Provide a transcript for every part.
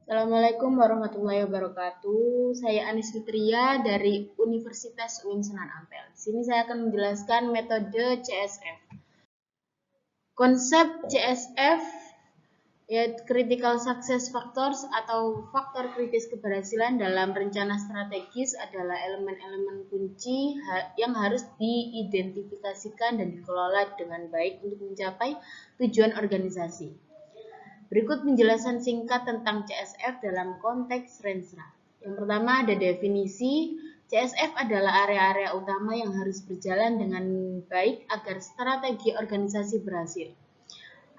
Assalamualaikum warahmatullahi wabarakatuh. Saya Anis Fitria dari Universitas UIN Sunan Ampel. Di sini saya akan menjelaskan metode CSF. Konsep CSF yaitu Critical Success Factors atau faktor kritis keberhasilan dalam rencana strategis adalah elemen-elemen kunci yang harus diidentifikasikan dan dikelola dengan baik untuk mencapai tujuan organisasi. Berikut penjelasan singkat tentang CSF dalam konteks Renstra. Yang pertama ada definisi. CSF adalah area-area utama yang harus berjalan dengan baik agar strategi organisasi berhasil.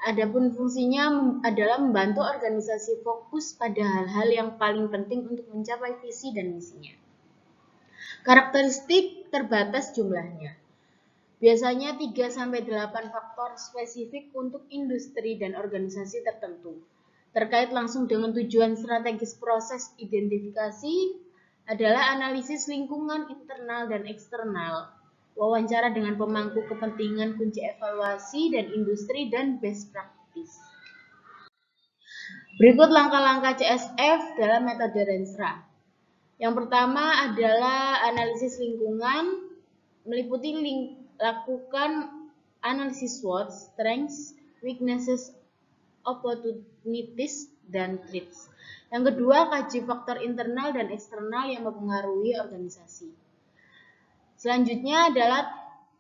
Adapun fungsinya adalah membantu organisasi fokus pada hal-hal yang paling penting untuk mencapai visi dan misinya. Karakteristik terbatas jumlahnya. Biasanya 3-8 faktor spesifik untuk industri dan organisasi tertentu. Terkait langsung dengan tujuan strategis proses identifikasi adalah analisis lingkungan internal dan eksternal, wawancara dengan pemangku kepentingan kunci evaluasi dan industri, dan best practice. Berikut langkah-langkah CSF dalam metode Renstra. Yang pertama adalah analisis lingkungan, meliputi lakukan analisis SWOT, strengths, weaknesses, opportunities, dan threats. Yang kedua, kaji faktor internal dan eksternal yang mempengaruhi organisasi. Selanjutnya adalah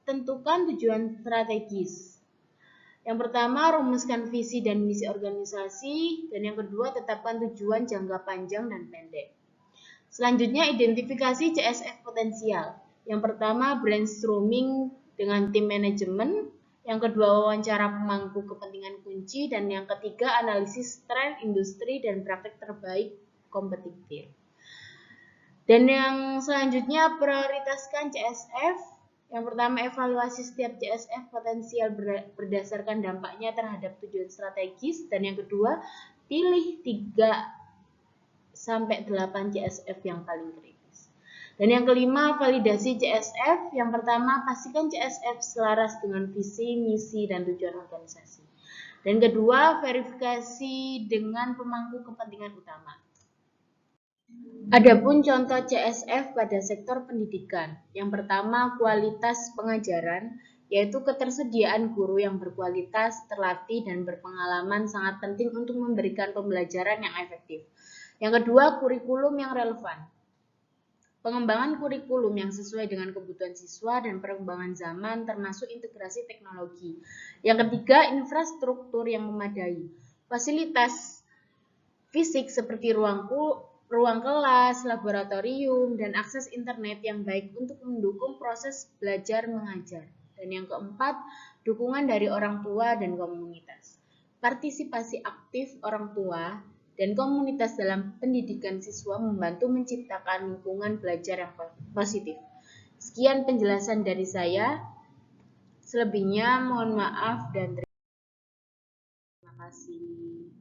tentukan tujuan strategis. Yang pertama, rumuskan visi dan misi organisasi, dan yang kedua, tetapkan tujuan jangka panjang dan pendek. Selanjutnya, identifikasi CSF potensial. Yang pertama, brainstorming dengan tim manajemen. Yang kedua, wawancara pemangku kepentingan kunci. Dan yang ketiga, analisis tren industri dan praktek terbaik kompetitif. Dan yang selanjutnya, prioritaskan CSF. Yang pertama, evaluasi setiap CSF potensial berdasarkan dampaknya terhadap tujuan strategis. Dan yang kedua, pilih 3-8 CSF yang paling kritis. Dan yang kelima, validasi CSF. Yang pertama, pastikan CSF selaras dengan visi, misi, dan tujuan organisasi. Dan kedua, verifikasi dengan pemangku kepentingan utama. Adapun contoh CSF pada sektor pendidikan. Yang pertama, kualitas pengajaran, yaitu ketersediaan guru yang berkualitas, terlatih, dan berpengalaman sangat penting untuk memberikan pembelajaran yang efektif. Yang kedua, kurikulum yang relevan. Pengembangan kurikulum yang sesuai dengan kebutuhan siswa dan perkembangan zaman termasuk integrasi teknologi. Yang ketiga, infrastruktur yang memadai. Fasilitas fisik seperti ruang kelas, laboratorium, dan akses internet yang baik untuk mendukung proses belajar mengajar. Dan yang keempat, dukungan dari orang tua dan komunitas. Partisipasi aktif orang tua dan komunitas dalam pendidikan siswa membantu menciptakan lingkungan belajar yang positif. Sekian penjelasan dari saya. Selebihnya mohon maaf dan terima kasih.